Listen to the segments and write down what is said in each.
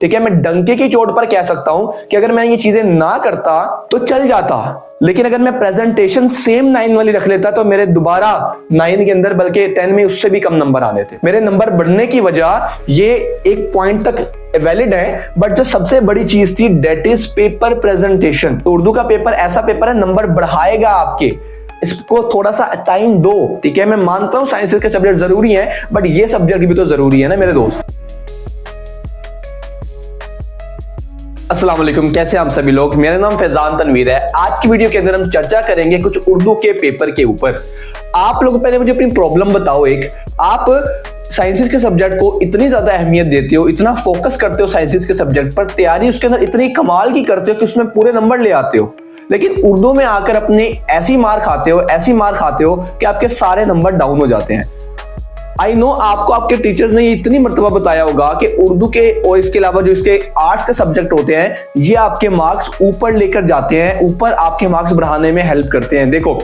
ठीक है, मैं डंके की चोट पर कह सकता हूं कि अगर मैं ये चीजें ना करता तो चल जाता, लेकिन अगर मैं प्रेजेंटेशन सेम 9 वाली रख लेता तो मेरे दोबारा 9 के अंदर बल्कि 10 में उससे भी कम नंबर आने थे। मेरे नंबर बढ़ने की वजह ये एक पॉइंट तक वैलिड है, बट जो सबसे बड़ी चीज थी दैट इज पेपर प्रेजेंटेशन। तो उर्दू का पेपर ऐसा पेपर है, नंबर बढ़ाएगा आपके, इसको थोड़ा सा टाइम दो। ठीक है, मैं मानता हूं साइंसेस के सब्जेक्ट जरूरी हैं, बट ये सब्जेक्ट भी तो जरूरी है ना मेरे दोस्त। अस्सलाम वालेकुम, कैसे हैं आप सभी लोग। मेरा नाम फैजान तनवीर है। आज की वीडियो के अंदर हम चर्चा करेंगे कुछ उर्दू के पेपर के ऊपर। आप लोग पहले मुझे अपनी प्रॉब्लम बताओ। एक, आप साइंसेस के सब्जेक्ट को इतनी ज्यादा अहमियत देते हो, इतना फोकस करते हो साइंसेस के सब्जेक्ट पर, तैयारी उसके अंदर इतनी कमाल की करते हो कि उसमें पूरे नंबर ले आते हो, लेकिन उर्दू में आकर अपने ऐसी मार खाते हो कि आपके सारे नंबर डाउन हो जाते हैं। आई नो आपको आपके टीचर्स ने ये इतनी मर्तबा बताया होगा कि उर्दू के और इसके अलावा जो इसके आर्ट्स के सब्जेक्ट होते हैं ये आपके मार्क्स ऊपर लेकर जाते हैं, ऊपर आपके मार्क्स बढ़ाने में हेल्प करते हैं। देखो,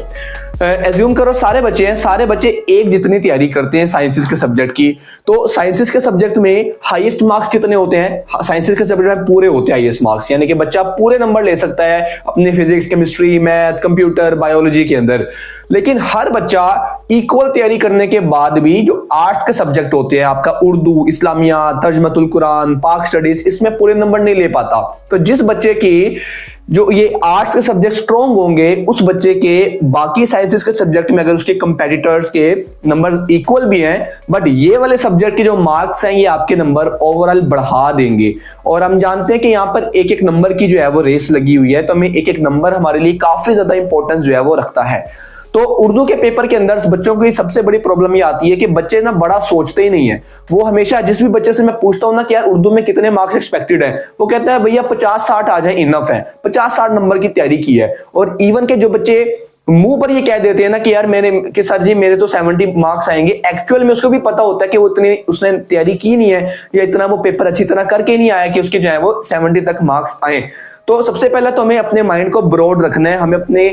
एज्यूम करो सारे बच्चे एक जितनी तैयारी करते हैं साइंसेस के सब्जेक्ट की, तो साइंसेस के सब्जेक्ट में हाईएस्ट मार्क्स कितने होते हैं? साइंसेस के सब्जेक्ट में पूरे होते हैं हाईएस्ट मार्क्स, यानी कि बच्चा पूरे नंबर ले सकता है अपने physics, chemistry, math, computer, biology के अंदर। लेकिन हर बच्चा इक्वल तैयारी करने के बाद भी जो आर्ट्स के सब्जेक्ट होते हैं, आपका उर्दू, इस्लामिया, तर्जमतुल कुरान, पाक स्टडीज, इसमें पूरे नंबर नहीं ले पाता। तो जिस बच्चे की जो ये आर्ट्स के सब्जेक्ट स्ट्रॉन्ग होंगे, उस बच्चे के बाकी साइंसेस के सब्जेक्ट में अगर उसके कंपेटिटर्स के नंबर इक्वल भी हैं, बट ये वाले सब्जेक्ट के जो मार्क्स हैं ये आपके नंबर ओवरऑल बढ़ा देंगे। और हम जानते हैं कि यहाँ पर एक एक नंबर की जो है वो रेस लगी हुई है, तो हमें एक एक नंबर हमारे लिए काफी ज्यादा इंपॉर्टेंस जो है वो रखता है। तो उर्दू के पेपर के अंदर बच्चों की सबसे बड़ी प्रॉब्लम ये आती है कि बच्चे ना बड़ा सोचते ही नहीं है। वो हमेशा, जिस भी बच्चे से मैं पूछता हूं ना कि यार उर्दू में कितने मार्क्स एक्सपेक्टेड है, वो कहता है भैया 50-60 आ जाए इनफ है, 50-60 नंबर की तैयारी की है। और इवन के जो बच्चे मुंह पर ये कह देते हैं ना कि यार सर जी मेरे तो 70 मार्क्स आएंगे, एक्चुअल में उसको भी पता होता है कि वो इतनी उसने तैयारी की नहीं है या इतना वो पेपर अच्छी तरह करके नहीं आया कि उसके जो है वो 70 तक मार्क्स आए। तो सबसे पहले तो हमें अपने माइंड को ब्रॉड रखना है, हमें अपने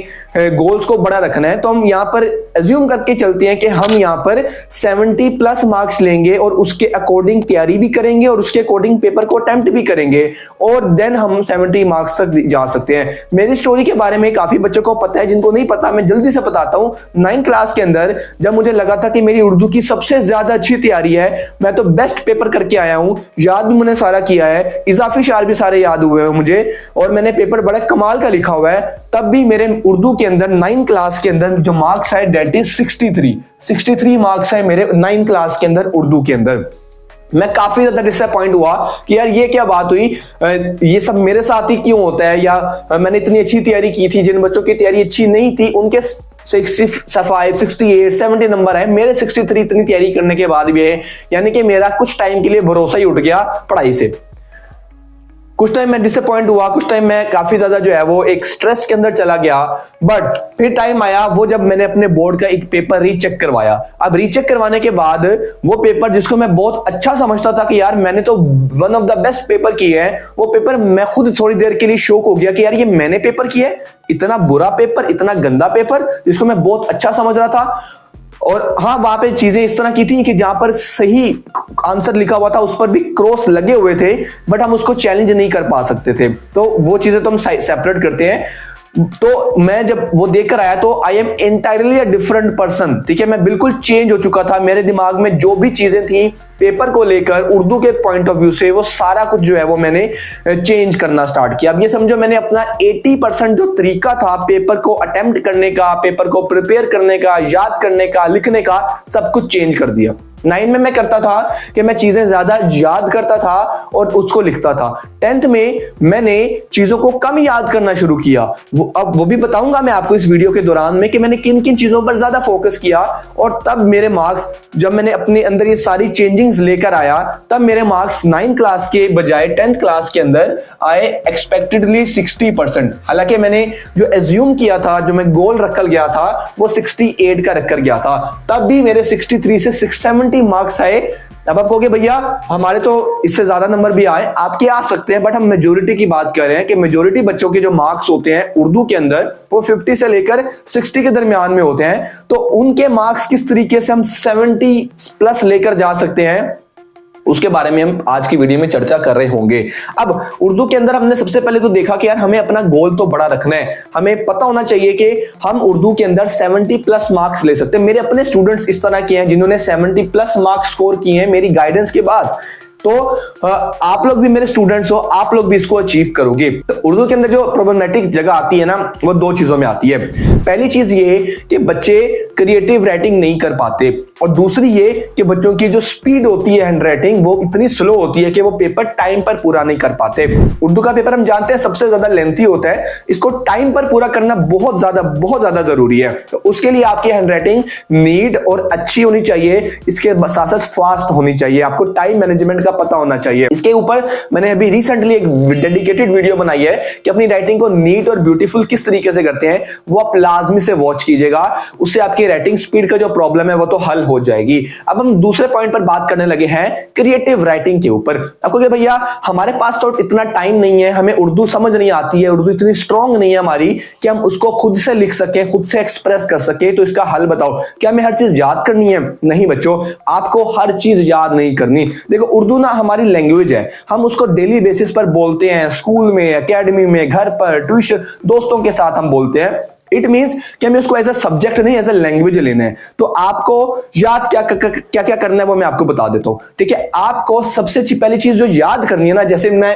गोल्स को बड़ा रखना है। तो हम यहाँ पर एज्यूम करके चलते हैं कि हम यहाँ पर 70 प्लस मार्क्स लेंगे और उसके अकॉर्डिंग तैयारी भी करेंगे और उसके अकॉर्डिंग पेपर को अटेम्प्ट भी करेंगे, और देन हम 70 मार्क्स तक जा सकते हैं। मेरी स्टोरी के बारे में काफी बच्चों को पता है, जिनको नहीं पता मैं जल्दी से बताता हूँ। 9th क्लास के अंदर जब मुझे लगा था कि मेरी उर्दू की सबसे ज्यादा अच्छी तैयारी है, मैं तो बेस्ट पेपर करके आया हूँ, याद भी मैंने सारा किया है, इजाफी शार भी सारे याद हुए हैं मुझे, और मैंने पेपर बड़ा कमाल का लिखा हुआ है, तब भी मेरे उर्दू के अंदर 9th क्लास के अंदर जो मार्क्स है डेट इज 63 मार्क्स है मेरे 9th क्लास के अंदर उर्दू के अंदर। मैं काफी ज्यादा डिसअपॉइंट हुआ कि यार ये क्या बात हुई, ये सब मेरे साथ ही क्यों होता है, या मैंने इतनी अच्छी तैयारी की थी, जिन बच्चों की तैयारी अच्छी नहीं थी उनके 65, 68, 70 नंबर है, मेरे 63 इतनी तैयारी करने के बाद भी है। यानी कि मेरा कुछ टाइम के लिए भरोसा ही उठ गया पढ़ाई से। कुछ टाइम मैं डिसअपॉइंट हुआ, कुछ टाइम मैं काफी ज्यादा जो है वो एक स्ट्रेस के अंदर चला गया, बट फिर टाइम आया वो जब मैंने अपने बोर्ड का एक पेपर रीचेक करवाया। अब रीचेक करवाने के बाद वो पेपर जिसको मैं बहुत अच्छा समझता था कि यार मैंने तो one of the best paper किए हैं, वो पेपर मैं खुद थोड़ी देर के लिए शॉक हो गया कि यार ये मैंने पेपर किया है, इतना बुरा पेपर, इतना गंदा पेपर जिसको मैं बहुत अच्छा समझ रहा था। और हाँ, वहां पे चीजें इस तरह की थी कि जहां पर सही आंसर लिखा हुआ था उस पर भी क्रॉस लगे हुए थे, बट हम उसको चैलेंज नहीं कर पा सकते थे। तो वो चीजें तो हम सेपरेट करते हैं। तो मैं जब वो देखकर आया तो I am entirely a different person. ठीक है, मैं बिल्कुल चेंज हो चुका था। मेरे दिमाग में जो भी चीजें थी पेपर को लेकर उर्दू के पॉइंट ऑफ व्यू से, वो सारा कुछ जो है वो मैंने चेंज करना स्टार्ट किया। अब ये समझो मैंने अपना 80% जो तरीका था पेपर को अटेम्प्ट करने का, पेपर को प्रिपेयर करने का, याद करने का, लिखने का, सब कुछ चेंज कर दिया। 9 में मैं करता था कि मैं चीजें ज्यादा याद करता था और उसको लिखता था। 10th में मैंने चीजों को कम याद करना शुरू किया। अब वो भी बताऊंगा मैं आपको इस वीडियो के दौरान में कि मैंने किन किन चीजों पर ज्यादा फोकस किया, और तब मेरे मार्क्स, जब मैंने अपने अंदर ये सारी चेंजिंग्स लेकर आया, तब मेरे मार्क्स 9th क्लास के बजाय 10th क्लास के अंदर आए एक्सपेक्टेडली 60%। हालांकि मैंने जो एज्यूम किया था, जो मैं गोल रखकर गया था, वो 68 का रखकर गया था, तब भी मेरे 63 से 670 मार्क्स आए। अब आप कहोगे भैया हमारे तो इससे ज्यादा नंबर भी आए, आपके आ सकते हैं, बट हम मेजोरिटी की बात कर रहे हैं कि मेजोरिटी बच्चों के जो मार्क्स होते हैं उर्दू के अंदर वो 50 से लेकर 60 के दरमियान में होते हैं। तो उनके मार्क्स किस तरीके से हम 70 प्लस लेकर जा सकते हैं, उसके बारे में हम आज की वीडियो में चर्चा कर रहे होंगे। अब उर्दू के अंदर हमने सबसे पहले तो देखा कि यार हमें अपना गोल तो बड़ा रखना है, हमें पता होना चाहिए कि हम उर्दू के अंदर 70+ मार्क्स ले सकते हैं। मेरे अपने स्टूडेंट्स इस तरह के हैं जिन्होंने 70+ मार्क्स स्कोर किए हैं मेरी गाइडेंस के बाद। तो आप लोग भी मेरे स्टूडेंट्स हो, आप लोग भी इसको अचीव करोगे। तो उर्दू के अंदर जो प्रॉब्लमेटिक जगह आती है ना, वो दो चीजों में आती है। पहली चीज ये कि बच्चे क्रिएटिव राइटिंग नहीं कर पाते, और दूसरी ये कि बच्चों की जो स्पीड होती है हैंड राइटिंग वो इतनी स्लो होती है कि वो पेपर टाइम पर पूरा नहीं कर पाते। उर्दू का पेपर हम जानते हैं सबसे ज्यादा लेंथी होता है, इसको टाइम पर पूरा करना बहुत ज्यादा जरूरी है। तो उसके लिए आपकी हैंड राइटिंग नीट और अच्छी होनी चाहिए, इसके साथ साथ फास्ट होनी चाहिए, आपको टाइम मैनेजमेंट का पता होना चाहिए। इसके ऊपर मैंने अभी रिसेंटली एक डेडिकेटेड वीडियो बनाई है कि अपनी राइटिंग को नीट और ब्यूटीफुल किस तरीके से करते हैं, वो आप लाजमी से वॉच कीजिएगा। उससे आपकी राइटिंग स्पीड का जो प्रॉब्लम है वो तो हल हो जाएगी। अब हम दूसरे पॉइंट पर बात करने लगे हैं क्रिएटिव राइटिंग के ऊपर। आपको क्या भैया हमारे पास तो इतना टाइम नहीं है, हमें उर्दू समझ नहीं आती है, उर्दू इतनी स्ट्रांग नहीं है हमारी कि हम उसको खुद से लिख सके, खुद से एक्सप्रेस कर सके, तो इसका हल बताओ। क्या हमें हर चीज याद करनी है? नहीं बच्चों, आपको हर चीज याद नहीं करनी। देखो उर्दू ना हमारी लैंग्वेज है, हम उसको डेली बेसिस पर बोलते हैं, स्कूल में, एकेडमी में, घर पर, ट्यूशन, दोस्तों के साथ हम बोलते हैं। इट मीन्स कि हमें उसको एज अ सब्जेक्ट नहीं एज अ लैंग्वेज लेना है। तो आपको याद क्या क्या करना है वो मैं आपको बता देता हूं। ठीक है, आपको सबसे पहली चीज जो याद करनी है ना, जैसे मैं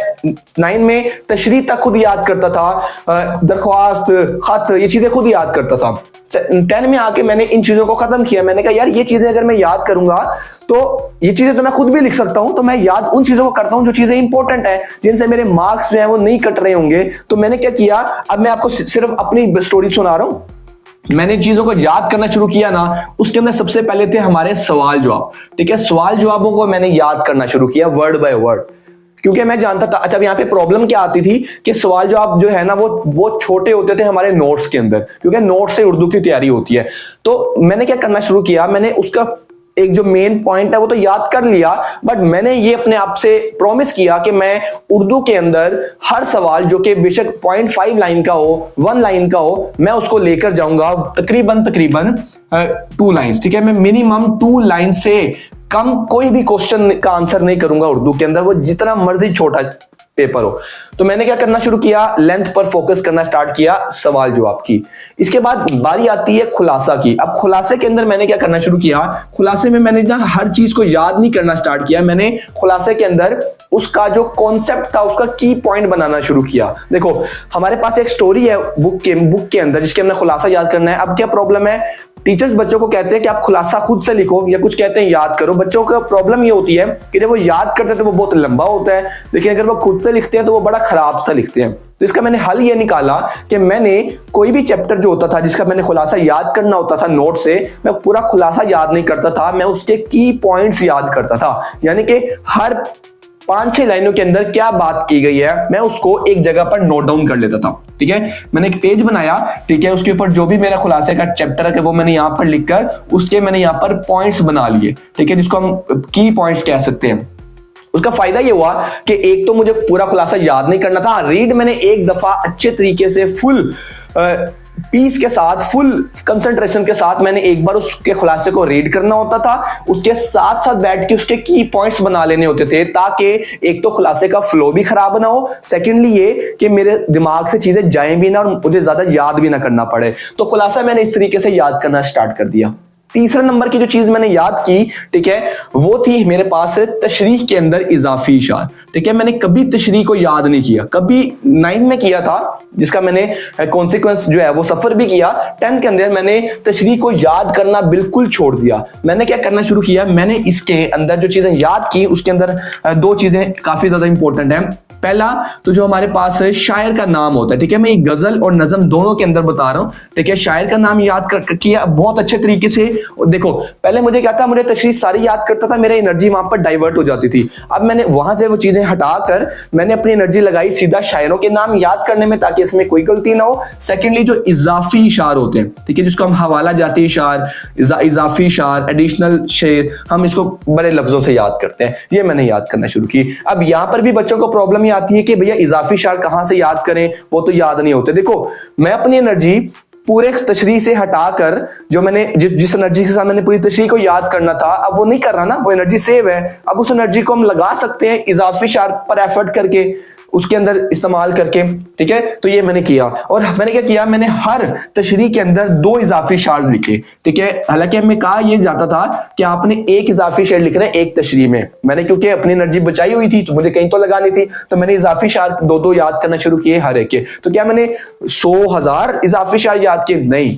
9 में तशरीह तक खुद याद करता था, दरख्वास्त, खत, ये चीजें खुद याद करता था। 10 में आके मैंने इन चीजों को खत्म किया। मैंने कहा यार ये चीजें अगर मैं याद करूंगा तो ये चीजें तो मैं खुद भी लिख सकता हूं, तो मैं याद उन चीजों को करता हूं जो चीजें इंपॉर्टेंट है, जिनसे मेरे मार्क्स जो है वो नहीं कट रहे होंगे। तो मैंने क्या किया, अब मैं आपको सिर्फ अपनी स्टोरी सुना रहा हूं। मैंने चीजों को याद करना शुरू किया ना, उसके अंदर सबसे पहले थे हमारे सवाल जवाब। ठीक है, सवाल जवाबों को मैंने याद करना शुरू किया वर्ड बाय वर्ड, क्योंकि मैं जानता था। अच्छा, यहाँ पे प्रॉब्लम क्या आती थी कि सवाल जवाब जो है ना वो छोटे होते थे हमारे नोट्स के अंदर, क्योंकि नोट्स से उर्दू की तैयारी होती है। तो मैंने क्या करना शुरू किया, मैंने उसका एक जो मेन पॉइंट है वो तो याद कर लिया, बट मैंने ये अपने आप से प्रॉमिस किया कि मैं उर्दू के अंदर हर सवाल जो कि बेशक 0.5 लाइन का हो, 1 लाइन का हो, मैं उसको लेकर जाऊंगा तकरीबन 2 लाइंस। ठीक है, मैं मिनिमम 2 लाइन से कम कोई भी क्वेश्चन का आंसर नहीं करूंगा उर्दू के अंदर, वो जितना मर्जी छोटा पेपर हो। तो मैंने क्या करना शुरू किया, लेंथ पर फोकस करना स्टार्ट किया सवाल जवाब की। इसके बाद बारी आती है खुलासा की। अब खुलासे के अंदर मैंने क्या करना शुरू किया, खुलासे में मैंने ना हर चीज को याद नहीं करना स्टार्ट किया, मैंने खुलासे के अंदर उसका जो कॉन्सेप्ट था उसका की पॉइंट बनाना शुरू किया। देखो हमारे पास एक स्टोरी है बुक के अंदर जिसके हमने खुलासा याद करना है। अब क्या प्रॉब्लम है, टीचर्स बच्चों को कहते हैं कि आप खुलासा खुद से लिखो, या कुछ कहते हैं याद करो। बच्चों का प्रॉब्लम ये होती है कि जब वो याद करते हैं तो वो बहुत लंबा होता है, लेकिन अगर वो खुद से लिखते हैं तो वो बड़ा खराब सा लिखते हैं। तो इसका मैंने हल ये निकाला कि मैंने कोई भी चैप्टर जो होता था जिसका मैंने खुलासा याद करना होता था नोट से, मैं पूरा खुलासा याद नहीं करता था, मैं उसके की पॉइंट्स याद करता था। यानी कि हर 5-6 लाइनों के अंदर क्या बात की गई है मैं उसको एक जगह पर नोट डाउन कर लेता था। ठीक है, मैंने एक पेज बनाया, ठीक है, उसके ऊपर जो भी मेरा खुलासे का चैप्टर है वो मैंने यहां पर लिखकर उसके मैंने यहां पर पॉइंट्स बना लिए। ठीक है, जिसको हम की पॉइंट्स कह सकते हैं। उसका फायदा ये हुआ कि एक तो मुझे पूरा खुलासा याद नहीं करना था, रीड मैंने एक दफा अच्छे तरीके से फुल पीस के साथ, फुल कंसंट्रेशन के साथ मैंने एक बार उसके खुलासे को रीड करना होता था, उसके साथ साथ बैठ के उसके की पॉइंट्स बना लेने होते थे, ताकि एक तो खुलासे का फ्लो भी खराब ना हो, सेकेंडली ये कि मेरे दिमाग से चीजें जाएं भी ना और मुझे ज्यादा याद भी ना करना पड़े। तो खुलासा मैंने इस तरीके से याद करना स्टार्ट कर दिया। तीसरे नंबर की जो चीज मैंने याद की, ठीक है, वो थी मेरे पास तशरीह के अंदर इजाफी इशार। ठीक है, मैंने कभी तशरीह को याद नहीं किया, कभी 9 में किया था जिसका मैंने कॉन्सिक्वेंस जो है वो सफर भी किया। 10 के अंदर मैंने तशरीह को याद करना बिल्कुल छोड़ दिया। मैंने क्या करना शुरू किया, मैंने इसके अंदर जो चीजें याद की उसके अंदर 2 चीजें काफी ज्यादा इंपॉर्टेंट है। पहला तो जो हमारे पास शायर का नाम होता है, ठीक है, मैं एक गजल और नज़म दोनों के अंदर बता रहा हूँ। ठीक है, शायर का नाम याद किया बहुत अच्छे तरीके से। देखो पहले मुझे क्या था, मुझे तशरीह सारी याद करता था, मेरा एनर्जी वहां पर डाइवर्ट हो जाती थी। अब मैंने वहां से वो चीजें हटाकर मैंने अपनी एनर्जी लगाई सीधा शायरों के नाम याद करने में, ताकि इसमें कोई गलती ना हो। सेकेंडली जो इजाफी इशार होते हैं, ठीक है, जिसको हम हवाला जाती इशार, इजाफी इशार, एडिशनल शेर, हम इसको बड़े लफ्जों से याद करते हैं, ये मैंने याद करना शुरू की। अब यहां पर भी बच्चों को प्रॉब्लम आती है कि भैया इजाफी इशार कहां से याद करें, वो तो याद नहीं होते। देखो मैं अपनी एनर्जी पूरे तशरीह से हटाकर जो मैंने जिस एनर्जी के साथ मैंने पूरी तशरीह को याद करना था, अब वो नहीं कर रहा ना, वो एनर्जी सेव है। अब उस एनर्जी को हम लगा सकते हैं इजाफी शार्प पर एफर्ट करके, उसके अंदर इस्तेमाल करके, ठीक है। तो ये मैंने किया, और मैंने क्या किया, मैंने हर तशरीह के अंदर 2 इजाफी शार्ज लिखे, ठीक है। हालांकि हमें कहा यह जाता था कि आपने 1 इजाफी शेर लिखना है एक तशरीह में। मैंने क्योंकि अपनी एनर्जी बचाई हुई थी तो मुझे कहीं तो लगानी थी, तो मैंने इजाफी शार 2-2 याद करना शुरू किए हर एक के। तो क्या मैंने 100,000 इजाफी शार याद किए? नहीं,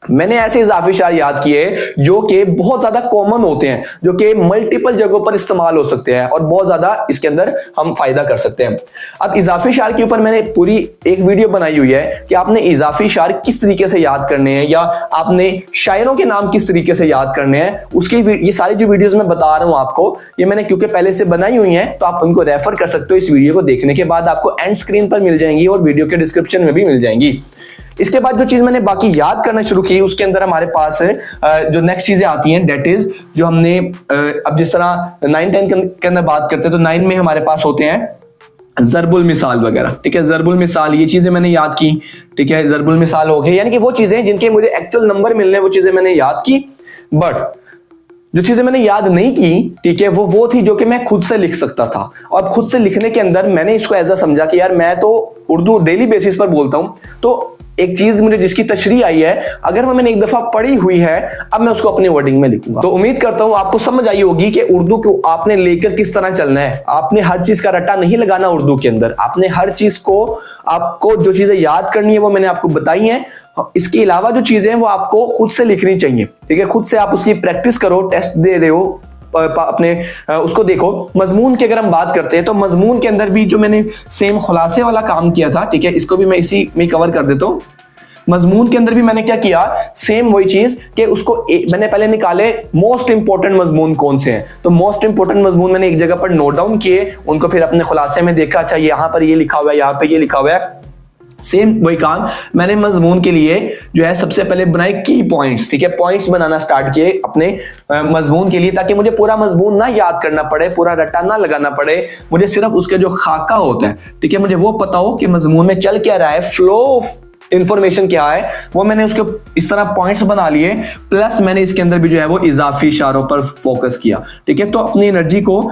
मैंने ऐसे इजाफी शार याद किए जो कि बहुत ज्यादा कॉमन होते हैं, जो कि मल्टीपल जगहों पर इस्तेमाल हो सकते हैं और बहुत ज्यादा इसके अंदर हम फायदा कर सकते हैं। अब इजाफी शार के ऊपर मैंने पूरी एक वीडियो बनाई हुई है कि आपने इजाफी शार किस तरीके से याद करने हैं, या आपने शायरों के नाम किस तरीके से याद करने हैं, उसकी ये सारी जो वीडियोस मैं बता रहा हूं आपको, ये मैंने क्योंकि पहले से बनाई हुई हैं, तो आप उनको रेफर कर सकते हो। इस वीडियो को देखने के बाद आपको एंड स्क्रीन पर मिल जाएंगी और वीडियो के डिस्क्रिप्शन में भी मिल जाएंगी। इसके बाद जो चीज मैंने बाकी याद करना शुरू की, उसके अंदर हमारे पास जो नेक्स्ट चीजें आती हैं, डेट इज जो हमने अब जिस तरह 9-10 के अंदर बात करते हैं, तो 9 में हमारे पास होते हैं ज़रबुल मिसाल वगैरह, ठीक है। ज़रबुल मिसाल, ये चीजें मैंने याद की, ठीक है। ज़रबुल मिसाल हो गए, यानी कि वो चीजें जिनके मुझे एक्चुअल नंबर मिलने, वो चीजें मैंने याद की। बट जो चीजें मैंने याद नहीं की, ठीक है, वो थी जो कि मैं खुद से लिख सकता था। और खुद से लिखने के अंदर मैंने इसको ऐसा समझा कि यार मैं तो उर्दू डेली बेसिस पर बोलता हूं, तो एक चीज मुझे जिसकी तशरीह आई है, अगर वो मैंने एक दफा पढ़ी हुई है, अब मैं उसको अपनी वर्डिंग में लिखूंगा। तो उम्मीद करता हूं आपको समझ आई होगी कि उर्दू को आपने लेकर किस तरह चलना है। आपने हर चीज का रट्टा नहीं लगाना उर्दू के अंदर, आपने हर चीज को, आपको जो चीजें याद करनी है वो मैंने आपको बताई हैं। इसके अलावा जो चीजें हैं वो आपको खुद से लिखनी चाहिए, ठीक है। खुद से आप उसकी प्रैक्टिस करो, टेस्ट दे रहे हो अपने, उसको देखो। मजमून की अगर हम बात करते हैं, तो मजमून के अंदर भी जो मैंने सेम खुलासे वाला काम किया था, ठीक है, इसको भी मैं इसी में कवर कर देता हूं। मजमून के अंदर भी मैंने क्या किया, सेम वही चीज कि उसको मैंने पहले निकाले मोस्ट इंपोर्टेंट मजमून कौन से हैं। तो मोस्ट इंपोर्टेंट मजमून मैंने एक जगह पर नोट डाउन किए, उनको फिर अपने खुलासे में देखा, अच्छा यहाँ पर ये लिखा हुआ है, यहाँ पे ये लिखा हुआ है। सेम वही काम मैंने मजमून के लिए जो है सबसे पहले बनाए की पॉइंट्स, ठीक है। पॉइंट्स बनाना स्टार्ट किए अपने मजमून के लिए, ताकि मुझे पूरा मजमून ना याद करना पड़े, पूरा रट्टा ना लगाना पड़े, मुझे सिर्फ उसके जो खाका होता है, ठीक है, मुझे वो पता हो कि मजमून में चल क्या रहा है, फ्लो इंफॉर्मेशन क्या है, वो मैंने उसके इस तरह पॉइंट्स बना लिए। प्लस मैंने इसके अंदर भी जो है वो इजाफी इशारों पर फोकस किया, ठीक है। तो अपनी एनर्जी को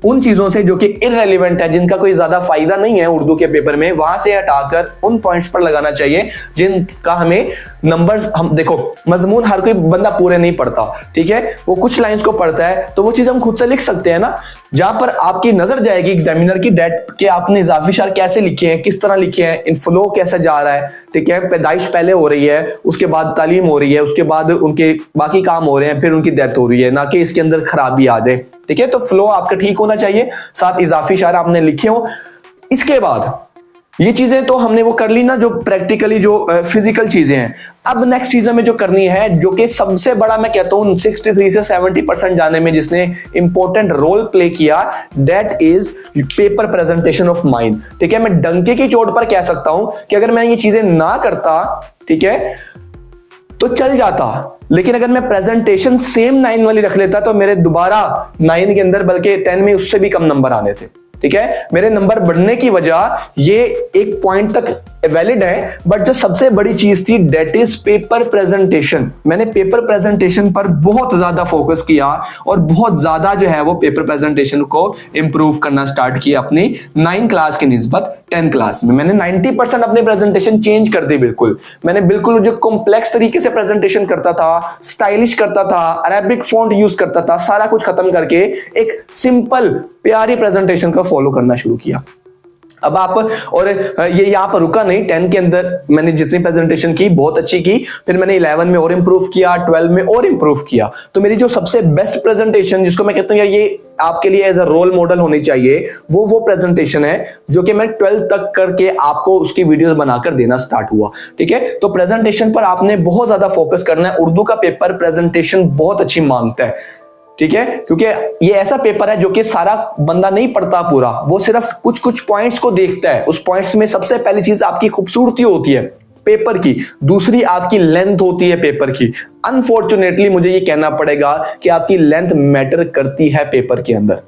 उन चीजों से जो कि इररेलेवेंट है, जिनका कोई ज्यादा फायदा नहीं है उर्दू के पेपर में, वहां से हटाकर उन पॉइंट्स पर लगाना चाहिए जिनका हमें नंबर्स, हम देखो मजमून हर कोई बंदा पूरे नहीं पढ़ता, ठीक है, वो कुछ लाइंस को पढ़ता है, तो वो चीज हम खुद से लिख सकते हैं ना। जहां पर आपकी नजर जाएगी एग्जामिनर की, डेट के आपने इजाफी शार कैसे लिखे हैं, किस तरह लिखे हैं, इन फ्लो कैसे जा रहा है, ठीक है। पैदाइश पहले हो रही है, उसके बाद तालीम हो रही है, उसके बाद उनके बाकी काम हो रहे हैं, फिर उनकी डेथ हो रही है, ना कि इसके अंदर खराबी आ जाए, ठीक है। तो फ्लो आपका ठीक होना चाहिए, साथ इजाफी इशारे आपने लिखे हो। इसके बाद ये चीजें तो हमने वो कर ली ना, जो प्रैक्टिकली जो फिजिकल चीजें हैं। अब नेक्स्ट चीज हमें जो करनी है, जो कि सबसे बड़ा मैं कहता हूं 63 से 70% जाने में जिसने इंपॉर्टेंट रोल प्ले किया, that is paper presentation of mind, ठीक है। मैं डंके की चोट पर कह सकता हूं कि अगर मैं ये चीजें ना करता, ठीक है, तो चल जाता, लेकिन अगर मैं प्रेजेंटेशन सेम 9 वाली रख लेता तो मेरे दोबारा 9 के अंदर बल्कि 10 में उससे भी कम नंबर आने थे, ठीक है। मेरे नंबर बढ़ने की वजह ये एक पॉइंट तक वैलिड है, बट जो सबसे बड़ी चीज थी दैट इज पेपर प्रेजेंटेशन। मैंने पेपर प्रेजेंटेशन पर बहुत ज्यादा फोकस किया और बहुत ज्यादा जो है वो पेपर प्रेजेंटेशन को इंप्रूव करना स्टार्ट किया अपनी 9 क्लास की निस्बत 10 क्लास में। मैंने 90% अपने प्रेजेंटेशन चेंज कर दी। बिल्कुल मैंने बिल्कुल जो कॉम्प्लेक्स तरीके से प्रेजेंटेशन करता था, स्टाइलिश करता था, अरेबिक फॉन्ट यूज करता था, सारा कुछ खत्म करके एक सिंपल प्यारी प्रेजेंटेशन का फॉलो करना शुरू किया। अब आप, और ये यहां पर रुका नहीं, 10 के अंदर मैंने जितनी प्रेजेंटेशन की बहुत अच्छी की, फिर मैंने 11 में और इंप्रूव किया, 12 में और इंप्रूव किया। तो मेरी जो सबसे बेस्ट प्रेजेंटेशन, जिसको मैं कहता हूं यार ये आपके लिए एज अ रोल मॉडल होनी चाहिए, वो प्रेजेंटेशन है जो कि मैं 12 तक करके आपको उसकी वीडियोस बनाकर देना स्टार्ट हुआ, ठीक है। तो प्रेजेंटेशन पर आपने बहुत ज्यादा फोकस करना है। उर्दू का पेपर प्रेजेंटेशन बहुत अच्छी मांगता है, ठीक है, क्योंकि ये ऐसा पेपर है जो कि सारा बंदा नहीं पढ़ता पूरा, वो सिर्फ कुछ कुछ पॉइंट्स को देखता है। उस पॉइंट्स में सबसे पहली चीज आपकी खूबसूरती होती है पेपर की, दूसरी आपकी लेंथ होती है पेपर की। अनफॉर्चुनेटली मुझे ये कहना पड़ेगा कि आपकी लेंथ मैटर करती है पेपर के अंदर।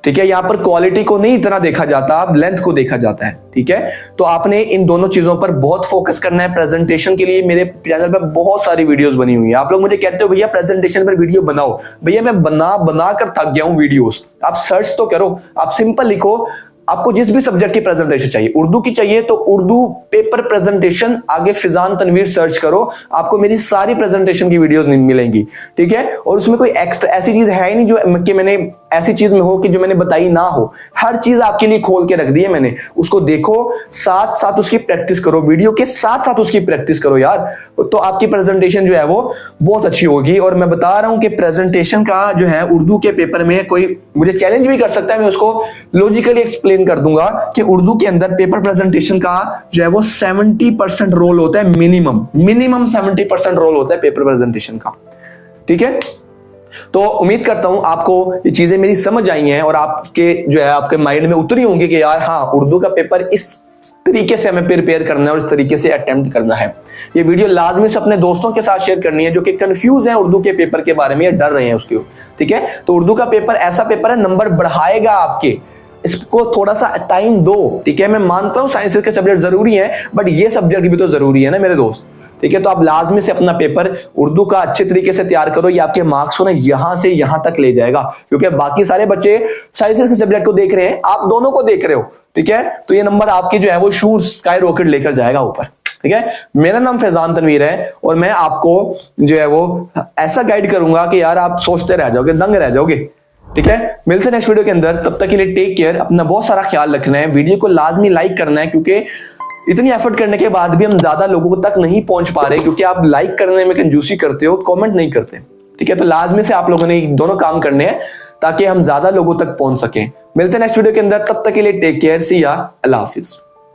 ठीक है, यहाँ पर क्वालिटी को नहीं इतना देखा जाता, लेंथ को देखा जाता है। ठीक है, तो आपने इन दोनों चीजों पर बहुत फोकस करना है। प्रेजेंटेशन के लिए मेरे चैनल पर बहुत सारी वीडियोस बनी हुई है। आप लोग मुझे कहते हो भैया प्रेजेंटेशन पर वीडियो बनाओ, भैया मैं बना कर थक गया हूं वीडियोस। आप सर्च तो करो, आप सिंपल लिखो, आपको जिस भी सब्जेक्ट की प्रेजेंटेशन चाहिए, उर्दू की चाहिए तो उर्दू पेपर प्रेजेंटेशन, आगे फिजान तनवीर सर्च करो, आपको मेरी सारी प्रेजेंटेशन की वीडियोस मिलेंगी। ठीक है, और उसमें कोई एक्स्ट्रा ऐसी चीज है ही नहीं जो कि मैंने ऐसी चीज में हो कि जो मैंने बताई ना हो। हर चीज आपके लिए खोल के रख दी है मैंने, उसको देखो, साथ साथ उसकी प्रैक्टिस करो, वीडियो के साथ साथ उसकी प्रैक्टिस करो यार, तो आपकी प्रेजेंटेशन जो है वो बहुत अच्छी होगी। और मैं बता रहा हूं कि प्रेजेंटेशन का जो है उर्दू के पेपर में कोई मुझे चैलेंज भी कर सकता है, मैं उसको लॉजिकली एक्सप्लेन कर दूंगा कि उर्दू के अंदर पेपर प्रेजेंटेशन का जो है वो 70% रोल होता है, मिनिमम 70% रोल होता है पेपर प्रेजेंटेशन का। ठीक है, तो उम्मीद करता हूं आपको ये चीजें मेरी समझ आई हैं और आपके जो है आपके माइंड में उतरी होंगी कि यार हाँ, उर्दू का पेपर इस तरीके से हमें प्रिपेयर करना है और इस तरीके से अटेम्प्ट करना है। ये वीडियो लाजमी से अपने दोस्तों के साथ शेयर करनी है जो कि कंफ्यूज हैं उर्दू के पेपर के बारे में या डर रहे हैं उसके। ठीक है, तो उर्दू का पेपर ऐसा पेपर है, नंबर बढ़ाएगा आपके, इसको थोड़ा सा टाइम दो। ठीक है, मैं मानता हूं साइंस के सब्जेक्ट जरूरी है, बट ये सब्जेक्ट भी तो जरूरी है ना मेरे दोस्त। ठीक है, तो आप लाजमी से अपना पेपर उर्दू का अच्छे तरीके से तैयार करो, ये आपके मार्क्स को ना यहां से यहां तक ले जाएगा, क्योंकि बाकी सारे बच्चे साइंस के सब्जेक्ट को देख रहे हैं, आप दोनों को देख रहे हो। ठीक है, तो ये नंबर आपके जो है वो शूर स्काई रॉकेट लेकर जाएगा ऊपर। ठीक है, मेरा नाम फैजान तनवीर है और मैं आपको जो है वो ऐसा गाइड करूंगा कि यार आप सोचते रह जाओगे, दंग रह जाओगे। ठीक है, मिलते हैं नेक्स्ट वीडियो के अंदर, तब तक के लिए टेक केयर, अपना बहुत सारा ख्याल रखना है, वीडियो को लाजमी लाइक करना है, क्योंकि इतनी एफर्ट करने के बाद भी हम ज्यादा लोगों तक नहीं पहुंच पा रहे, क्योंकि आप लाइक करने में कंजूसी करते हो, कमेंट नहीं करते। ठीक है, तो लाजमी से आप लोगों ने दोनों काम करने हैं ताकि हम ज्यादा लोगों तक पहुंच सकें। मिलते हैं नेक्स्ट वीडियो के अंदर, तब तक के लिए टेक केयर, सी या, अल्लाह हाफिज।